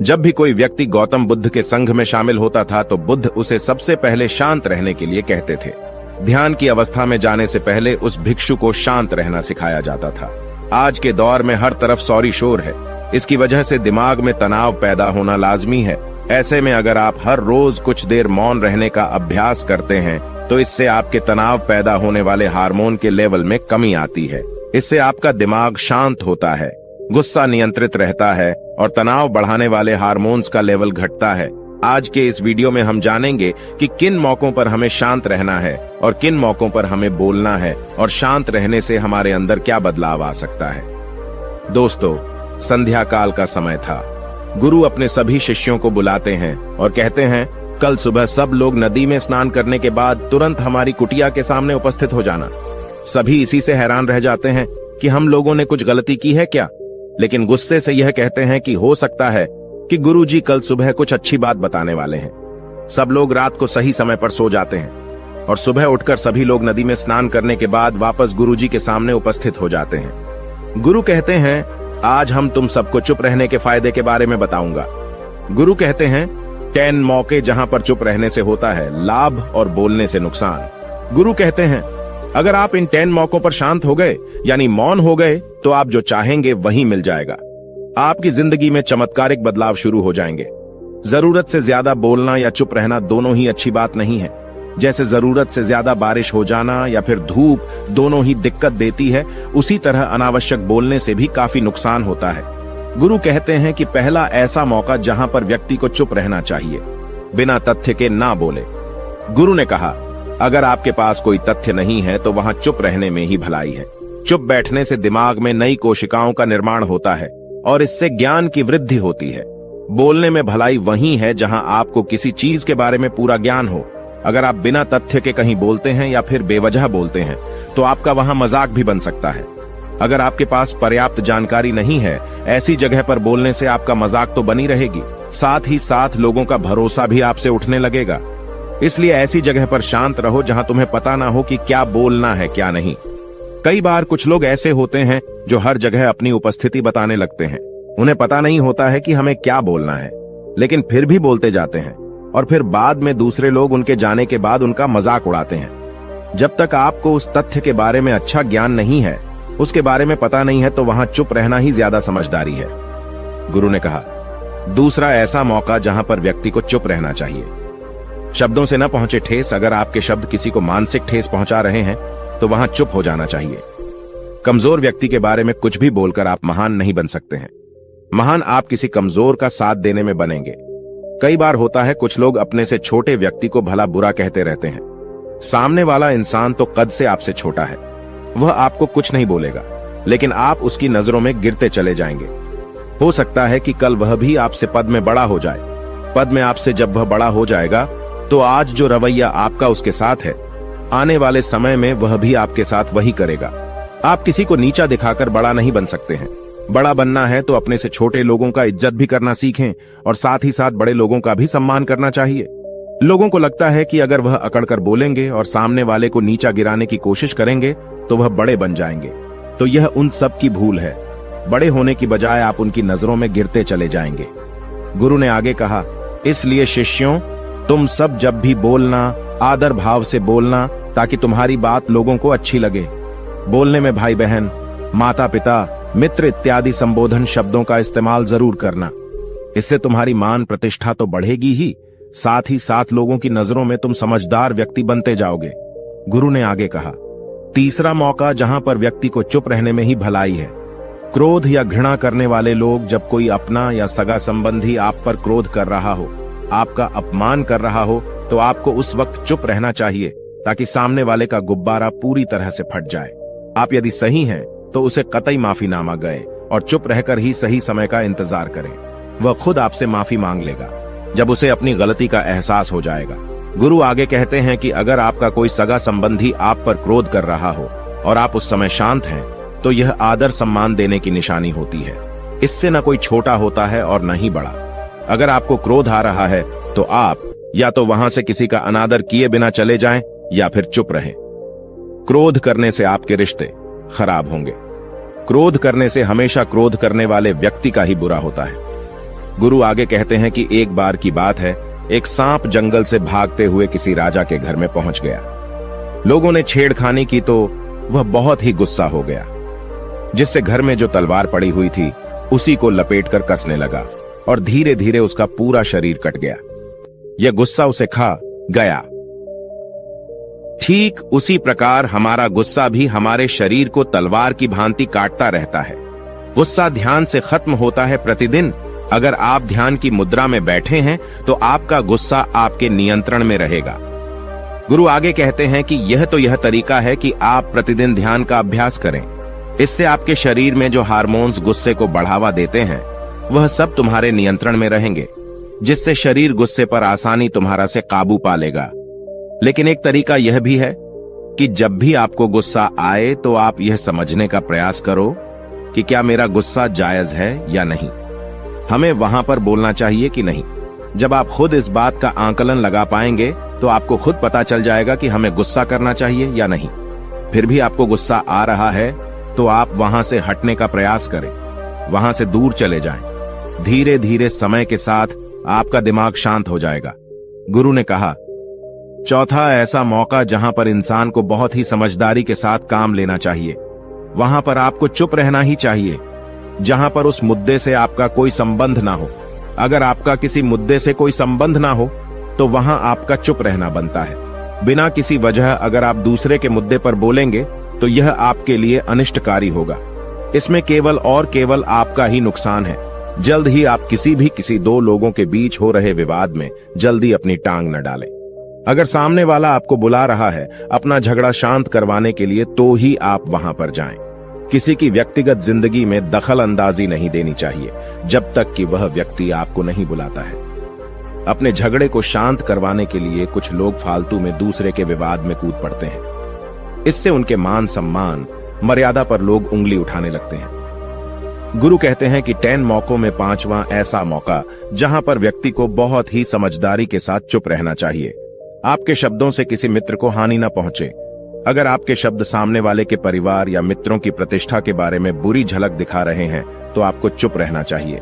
जब भी कोई व्यक्ति गौतम बुद्ध के संघ में शामिल होता था तो बुद्ध उसे सबसे पहले शांत रहने के लिए कहते थे। ध्यान की अवस्था में जाने से पहले उस भिक्षु को शांत रहना सिखाया जाता था। आज के दौर में हर तरफ सौरी शोर है। इसकी वजह से दिमाग में तनाव पैदा होना लाजमी है। ऐसे में अगर आप हर रोज कुछ देर मौन रहने का अभ्यास करते हैं तो इससे आपके तनाव पैदा होने वाले हार्मोन के लेवल में कमी आती है। इससे आपका दिमाग शांत होता है, गुस्सा नियंत्रित रहता है और तनाव बढ़ाने वाले हार्मोन्स का लेवल घटता है। आज के इस वीडियो में हम जानेंगे कि किन मौकों पर हमें शांत रहना है और किन मौकों पर हमें बोलना है और शांत रहने से हमारे अंदर क्या बदलाव आ सकता है। दोस्तों, संध्या काल का समय था। गुरु अपने सभी शिष्यों को बुलाते हैं और कहते हैं, कल सुबह सब लोग नदी में स्नान करने के बाद तुरंत हमारी कुटिया के सामने उपस्थित हो जाना। सभी इसी से हैरान रह जाते हैं कि हम लोगों ने कुछ गलती की है क्या, लेकिन गुस्से से यह कहते हैं कि हो सकता है कि गुरुजी कल सुबह कुछ अच्छी बात बताने वाले हैं। सब लोग रात को सही समय पर सो जाते हैं और सुबह उठकर सभी लोग नदी में स्नान करने के बाद वापस गुरुजी के सामने उपस्थित हो जाते हैं। गुरु कहते हैं, आज हम तुम सबको चुप रहने के फायदे के बारे में बताऊंगा। गुरु कहते हैं, 10 मौके जहां पर चुप रहने से होता है लाभ और बोलने से नुकसान। गुरु कहते हैं, अगर आप इन 10 मौकों पर शांत हो गए यानी मौन हो गए तो आप जो चाहेंगे वही मिल जाएगा। आपकी जिंदगी में चमत्कारिक बदलाव शुरू हो जाएंगे। जरूरत से ज्यादा बोलना या चुप रहना दोनों ही अच्छी बात नहीं है। जैसे जरूरत से ज्यादा बारिश हो जाना या फिर धूप दोनों ही दिक्कत देती है, उसी तरह अनावश्यक बोलने से भी काफी नुकसान होता है। गुरु कहते हैं कि पहला ऐसा मौका जहां पर व्यक्ति को चुप रहना चाहिए, बिना तथ्य के ना बोले। गुरु ने कहा, अगर आपके पास कोई तथ्य नहीं है तो वहां चुप रहने में ही भलाई है। चुप बैठने से दिमाग में नई कोशिकाओं का निर्माण होता है और इससे ज्ञान की वृद्धि होती है। बोलने में भलाई वही है जहां आपको किसी चीज के बारे में पूरा ज्ञान हो। अगर आप बिना तथ्य के कहीं बोलते हैं या फिर बेवजह बोलते हैं तो आपका वहां मजाक भी बन सकता है। अगर आपके पास पर्याप्त जानकारी नहीं है, ऐसी जगह पर बोलने से आपका मजाक तो बनी रहेगी, साथ ही साथ लोगों का भरोसा भी आपसे उठने लगेगा। इसलिए ऐसी जगह पर शांत रहो जहां तुम्हें पता ना हो कि क्या बोलना है क्या नहीं। कई बार कुछ लोग ऐसे होते हैं जो हर जगह अपनी उपस्थिति बताने लगते हैं। उन्हें पता नहीं होता है कि हमें क्या बोलना है, लेकिन फिर भी बोलते जाते हैं और फिर बाद में दूसरे लोग उनके जाने के बाद उनका मजाक उड़ाते हैं। जब तक आपको उस तथ्य के बारे में अच्छा ज्ञान नहीं है, उसके बारे में पता नहीं है, तो वहां चुप रहना ही ज्यादा समझदारी है। गुरु ने कहा, दूसरा ऐसा मौका जहां पर व्यक्ति को चुप रहना चाहिए। शब्दों से न पहुंचे ठेस। अगर आपके शब्द किसी को मानसिक ठेस पहुंचा रहे हैं तो वहां चुप हो जाना चाहिए। कमजोर व्यक्ति के बारे में कुछ भी बोलकर आप महान नहीं बन सकते हैं। महान आप किसी कमजोर का साथ देने में बनेंगे। कई बार होता है कुछ लोग अपने से छोटे व्यक्ति को भला बुरा कहते रहते हैं। सामने वाला इंसान तो कद से आपसे छोटा है, वह आपको कुछ नहीं बोलेगा, लेकिन आप उसकी नजरों में गिरते चले जाएंगे। हो सकता है कि कल वह भी आपसे पद में बड़ा हो जाए। पद में आपसे जब वह बड़ा हो जाएगा तो आज जो रवैया आपका उसके साथ है, आने वाले समय में वह भी आपके साथ वही करेगा। आप किसी को नीचा दिखाकर बड़ा नहीं बन सकते हैं। बड़ा बनना है तो अपने से छोटे लोगों का इज्जत भी करना सीखें और साथ ही साथ बड़े लोगों का भी सम्मान करना चाहिए। लोगों को लगता है कि अगर वह अकड़कर बोलेंगे और सामने वाले को नीचा गिराने की कोशिश करेंगे तो वह बड़े बन जाएंगे, तो यह उन सब की भूल है। बड़े होने की बजाय आप उनकी नजरों में गिरते चले जाएंगे। गुरु ने आगे कहा, इसलिए शिष्यों, तुम सब जब भी बोलना आदर भाव से बोलना, ताकि तुम्हारी बात लोगों को अच्छी लगे। बोलने में भाई बहन, माता पिता, मित्र इत्यादि संबोधन शब्दों का इस्तेमाल जरूर करना। इससे तुम्हारी मान प्रतिष्ठा तो बढ़ेगी ही, साथ ही साथ लोगों की नजरों में तुम समझदार व्यक्ति बनते जाओगे। गुरु ने आगे कहा, तीसरा मौका जहां पर व्यक्ति को चुप रहने में ही भलाई है। क्रोध या घृणा करने वाले लोग, जब कोई अपना या सगा संबंधी आप पर क्रोध कर रहा हो, आपका अपमान कर रहा हो, तो आपको उस वक्त चुप रहना चाहिए ताकि सामने वाले का गुब्बारा पूरी तरह से फट जाए। आप यदि सही हैं तो उसे कतई माफीनामा गए और चुप रहकर ही सही समय का इंतजार करें। वह खुद आपसे माफी मांग लेगा जब उसे अपनी गलती का एहसास हो जाएगा। गुरु आगे कहते हैं कि अगर आपका कोई सगा संबंधी आप पर क्रोध कर रहा हो और आप उस समय शांत हैं, तो यह आदर सम्मान देने की निशानी होती है। इससे न कोई छोटा होता है और न ही बड़ा। अगर आपको क्रोध आ रहा है तो आप या तो वहां से किसी का अनादर किए बिना चले जाएं या फिर चुप रहें। क्रोध करने से आपके रिश्ते खराब होंगे। क्रोध करने से हमेशा क्रोध करने वाले व्यक्ति का ही बुरा होता है। गुरु आगे कहते हैं कि एक बार की बात है, एक सांप जंगल से भागते हुए किसी राजा के घर में पहुंच गया। लोगों ने छेड़खानी की तो वह बहुत ही गुस्सा हो गया, जिससे घर में जो तलवार पड़ी हुई थी उसी को लपेटकर कसने लगा और धीरे धीरे उसका पूरा शरीर कट गया। यह गुस्सा उसे खा गया। ठीक उसी प्रकार हमारा गुस्सा भी हमारे शरीर को तलवार की भांति काटता रहता है। गुस्सा ध्यान से खत्म होता है प्रतिदिन। अगर आप ध्यान की मुद्रा में बैठे हैं तो आपका गुस्सा आपके नियंत्रण में रहेगा। गुरु आगे कहते हैं कि यह तरीका है कि आप प्रतिदिन ध्यान का अभ्यास करें। इससे आपके शरीर में जो हार्मोन्स गुस्से को बढ़ावा देते हैं वह सब तुम्हारे नियंत्रण में रहेंगे, जिससे शरीर गुस्से पर आसानी तुम्हारा से काबू पा लेगा। लेकिन एक तरीका यह भी है कि जब भी आपको गुस्सा आए तो आप यह समझने का प्रयास करो कि क्या मेरा गुस्सा जायज है या नहीं। हमें वहां पर बोलना चाहिए कि नहीं। जब आप खुद इस बात का आकलन लगा पाएंगे तो आपको खुद पता चल जाएगा कि हमें गुस्सा करना चाहिए या नहीं। फिर भी आपको गुस्सा आ रहा है तो आप वहां से हटने का प्रयास करें, वहां से दूर चले जाएं। धीरे धीरे समय के साथ आपका दिमाग शांत हो जाएगा। गुरु ने कहा, चौथा ऐसा मौका जहां पर इंसान को बहुत ही समझदारी के साथ काम लेना चाहिए, वहां पर आपको चुप रहना ही चाहिए, जहां पर उस मुद्दे से आपका कोई संबंध ना हो। अगर आपका किसी मुद्दे से कोई संबंध ना हो तो वहां आपका चुप रहना बनता है। बिना किसी वजह अगर आप दूसरे के मुद्दे पर बोलेंगे तो यह आपके लिए अनिष्टकारी होगा। इसमें केवल और केवल आपका ही नुकसान है। जल्द ही आप किसी दो लोगों के बीच हो रहे विवाद में जल्दी अपनी टांग न डालें। अगर सामने वाला आपको बुला रहा है अपना झगड़ा शांत करवाने के लिए तो ही आप वहां पर जाएं। किसी की व्यक्तिगत जिंदगी में दखल अंदाजी नहीं देनी चाहिए जब तक कि वह व्यक्ति आपको नहीं बुलाता है। अपने झगड़े को शांत करवाने के लिए कुछ लोग फालतू में दूसरे के विवाद में कूद पड़ते हैं। इससे उनके मान सम्मान मर्यादा पर लोग उंगली उठाने लगते हैं। गुरु कहते हैं कि 10 मौकों में 5वां ऐसा मौका जहां पर व्यक्ति को बहुत ही समझदारी के साथ चुप रहना चाहिए। आपके शब्दों से किसी मित्र को हानि न पहुंचे। अगर आपके शब्द सामने वाले के परिवार या मित्रों की प्रतिष्ठा के बारे में बुरी झलक दिखा रहे हैं तो आपको चुप रहना चाहिए।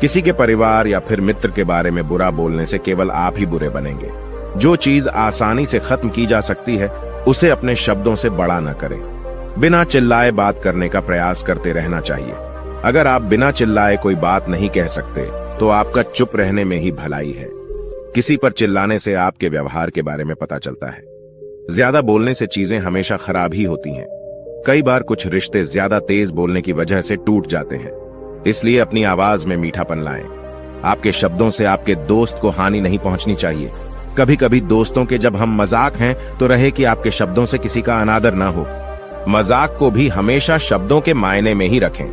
किसी के परिवार या फिर मित्र के बारे में बुरा बोलने से केवल आप ही बुरे बनेंगे। जो चीज आसानी से खत्म की जा सकती है उसे अपने शब्दों से बड़ा न करें। बिना चिल्लाए बात करने का प्रयास करते रहना चाहिए। अगर आप बिना चिल्लाए कोई बात नहीं कह सकते तो आपका चुप रहने में ही भलाई है। किसी पर चिल्लाने से आपके व्यवहार के बारे में पता चलता है। ज्यादा बोलने से चीजें हमेशा खराब ही होती हैं। कई बार कुछ रिश्ते ज्यादा तेज बोलने की वजह से टूट जाते हैं। इसलिए अपनी आवाज में मीठापन लाएं। आपके शब्दों से आपके दोस्त को हानि नहीं पहुंचनी चाहिए। कभी कभी दोस्तों के जब हम मजाक हैं तो रहे कि आपके शब्दों से किसी का अनादर ना हो। मजाक को भी हमेशा शब्दों के मायने में ही रखें।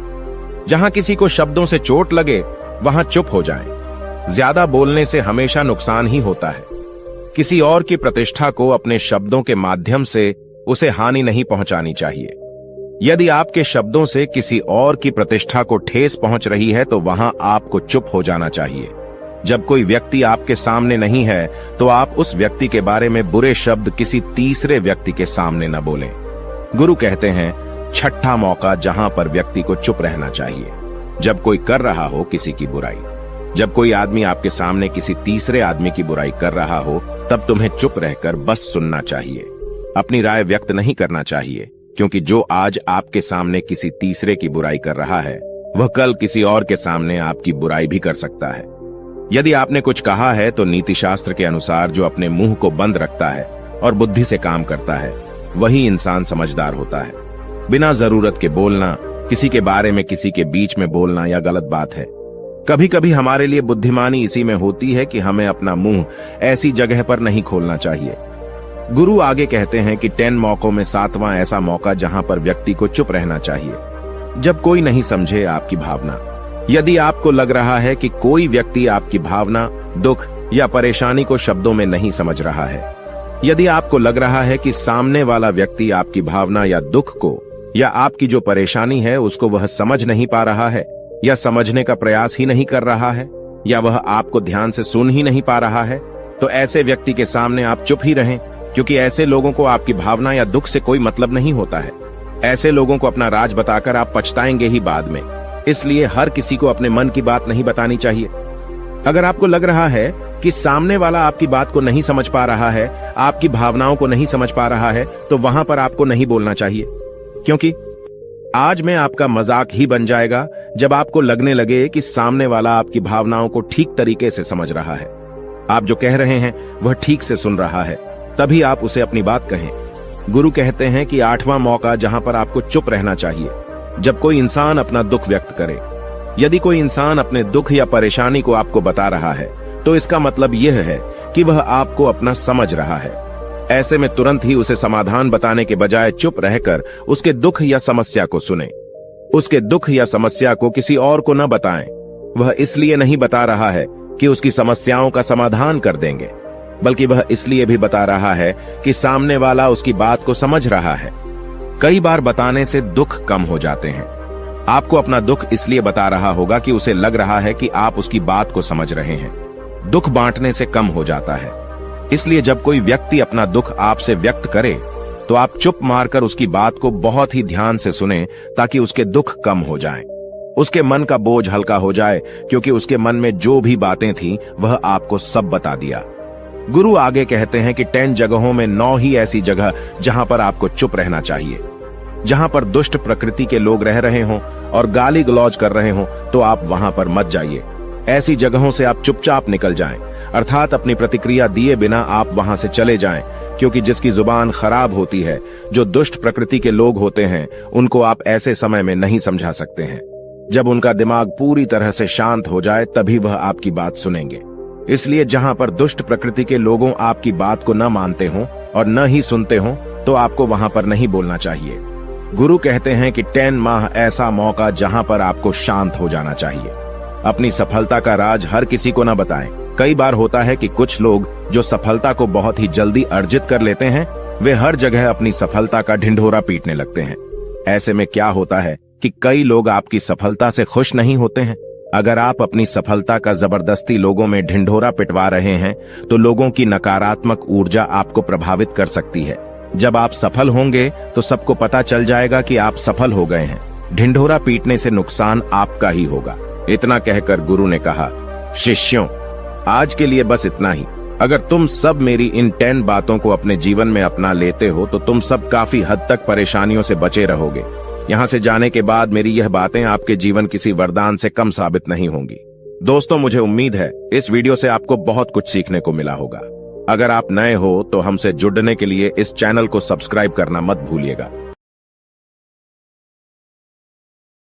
जहां किसी को शब्दों से चोट लगे वहां चुप हो जाएं। ज्यादा बोलने से हमेशा नुकसान ही होता है। किसी और की प्रतिष्ठा को अपने शब्दों के माध्यम से उसे हानि नहीं पहुंचानी चाहिए। यदि आपके शब्दों से किसी और की प्रतिष्ठा को ठेस पहुंच रही है तो वहां आपको चुप हो जाना चाहिए। जब कोई व्यक्ति आपके सामने नहीं है तो आप उस व्यक्ति के बारे में बुरे शब्द किसी तीसरे व्यक्ति के सामने न बोलें। गुरु कहते हैं, छठा मौका जहां पर व्यक्ति को चुप रहना चाहिए, जब कोई कर रहा हो किसी की बुराई। जब कोई आदमी आपके सामने किसी तीसरे आदमी की बुराई कर रहा हो तब तुम्हें चुप रहकर बस सुनना चाहिए। अपनी राय व्यक्त नहीं करना चाहिए, क्योंकि जो आज आपके सामने किसी तीसरे की बुराई कर रहा है वह कल किसी और के सामने आपकी बुराई भी कर सकता है। यदि आपने कुछ कहा है तो नीति शास्त्र के अनुसार जो अपने मुंह को बंद रखता है और बुद्धि से काम करता है वही इंसान समझदार होता है। बिना जरूरत के बोलना, किसी के बारे में किसी के बीच में बोलना यह गलत बात है। कभी कभी हमारे लिए बुद्धिमानी इसी में होती है कि हमें अपना मुंह ऐसी जगह पर नहीं खोलना चाहिए। गुरु आगे कहते हैं कि 10 मौकों में 7वां ऐसा मौका जहां पर व्यक्ति को चुप रहना चाहिए, जब कोई नहीं समझे आपकी भावना। यदि आपको लग रहा है कि कोई व्यक्ति आपकी भावना, दुख या परेशानी को शब्दों में नहीं समझ रहा है, यदि आपको लग रहा है कि सामने वाला व्यक्ति आपकी भावना या दुख को या आपकी जो परेशानी है उसको वह समझ नहीं पा रहा है या समझने का प्रयास ही नहीं कर रहा है या वह आपको ध्यान से सुन ही नहीं पा रहा है, तो ऐसे व्यक्ति के सामने आप चुप ही रहें, क्योंकि ऐसे लोगों को आपकी भावना या दुख से कोई मतलब नहीं होता है। ऐसे लोगों को अपना राज बताकर आप पछताएंगे ही बाद में। इसलिए हर किसी को अपने मन की बात नहीं बतानी चाहिए। अगर आपको लग रहा है कि सामने वाला आपकी बात को नहीं समझ पा रहा है, आपकी भावनाओं को नहीं समझ पा रहा है, तो वहां पर आपको नहीं बोलना चाहिए, क्योंकि आज में आपका मजाक ही बन जाएगा जब आपको लगने लगे कि सामने वाला आपकी भावनाओं को ठीक तरीके से समझ रहा है, आप जो कह रहे हैं वह ठीक से सुन रहा है, तभी आप उसे अपनी बात कहें। गुरु कहते हैं कि 8वां मौका जहां पर आपको चुप रहना चाहिए, जब कोई इंसान अपना दुख व्यक्त करे। यदि कोई इंसान अपने दुख या परेशानी को आपको बता रहा है, तो इसका मतलब यह है कि वह आपको अपना समझ रहा है। ऐसे में तुरंत ही उसे समाधान बताने के बजाय चुप रहकर उसके दुख या समस्या को सुने। उसके दुख या समस्या को किसी और को न बताएं। वह इसलिए नहीं बता रहा है कि उसकी समस्याओं का समाधान कर देंगे, बल्कि वह इसलिए भी बता रहा है कि सामने वाला उसकी बात को समझ रहा है। कई बार बताने से दुख कम हो जाते हैं। आपको अपना दुख इसलिए बता रहा होगा कि उसे लग रहा है कि आप उसकी बात को समझ रहे हैं। दुख बांटने से कम हो जाता है। इसलिए जब कोई व्यक्ति अपना दुख आपसे व्यक्त करे, तो आप चुप मारकर उसकी बात को बहुत ही ध्यान से सुनें, ताकि उसके दुख कम हो जाएं। उसके मन का बोझ हल्का हो जाए, क्योंकि उसके मन में जो भी बातें थीं, वह आपको सब बता दिया। गुरु आगे कहते हैं कि 10 जगहों में 9 ही ऐसी जगह जहां पर आपको चुप रहना चाहिए। जहां पर दुष्ट प्रकृति के लोग रह रहे हों और गाली गलौज कर रहे हों, तो आप वहां पर मत जाइए। ऐसी जगहों से आप चुपचाप निकल जाएं, अर्थात अपनी प्रतिक्रिया दिए बिना आप वहां से चले जाएं, क्योंकि जिसकी जुबान खराब होती है, जो दुष्ट प्रकृति के लोग होते हैं, उनको आप ऐसे समय में नहीं समझा सकते हैं। जब उनका दिमाग पूरी तरह से शांत हो जाए, तभी वह आपकी बात सुनेंगे। इसलिए जहां पर दुष्ट प्रकृति के लोगों आपकी बात को न मानते हों और न ही सुनते हों, तो आपको वहां पर नहीं बोलना चाहिए। गुरु कहते हैं कि 10 माह ऐसा मौका जहां पर आपको शांत हो जाना चाहिए। अपनी सफलता का राज हर किसी को न बताएं। कई बार होता है कि कुछ लोग जो सफलता को बहुत ही जल्दी अर्जित कर लेते हैं, वे हर जगह अपनी सफलता का ढिंढोरा पीटने लगते हैं। ऐसे में क्या होता है कि कई लोग आपकी सफलता से खुश नहीं होते हैं। अगर आप अपनी सफलता का जबरदस्ती लोगों में ढिंढोरा पिटवा रहे हैं, तो लोगों की नकारात्मक ऊर्जा आपको प्रभावित कर सकती है। जब आप सफल होंगे, तो सबको पता चल जाएगा कि आप सफल हो गए हैं। ढिंढोरा पीटने से नुकसान आपका ही होगा। इतना कहकर गुरु ने कहा, शिष्यों, आज के लिए बस इतना ही। अगर तुम सब मेरी इन 10 बातों को अपने जीवन में अपना लेते हो, तो तुम सब काफी हद तक परेशानियों से बचे रहोगे। यहाँ से जाने के बाद मेरी यह बातें आपके जीवन किसी वरदान से कम साबित नहीं होंगी। दोस्तों, मुझे उम्मीद है इस वीडियो से आपको बहुत कुछ सीखने को मिला होगा। अगर आप नए हो तो हमसे जुड़ने के लिए इस चैनल को सब्सक्राइब करना मत भूलिएगा।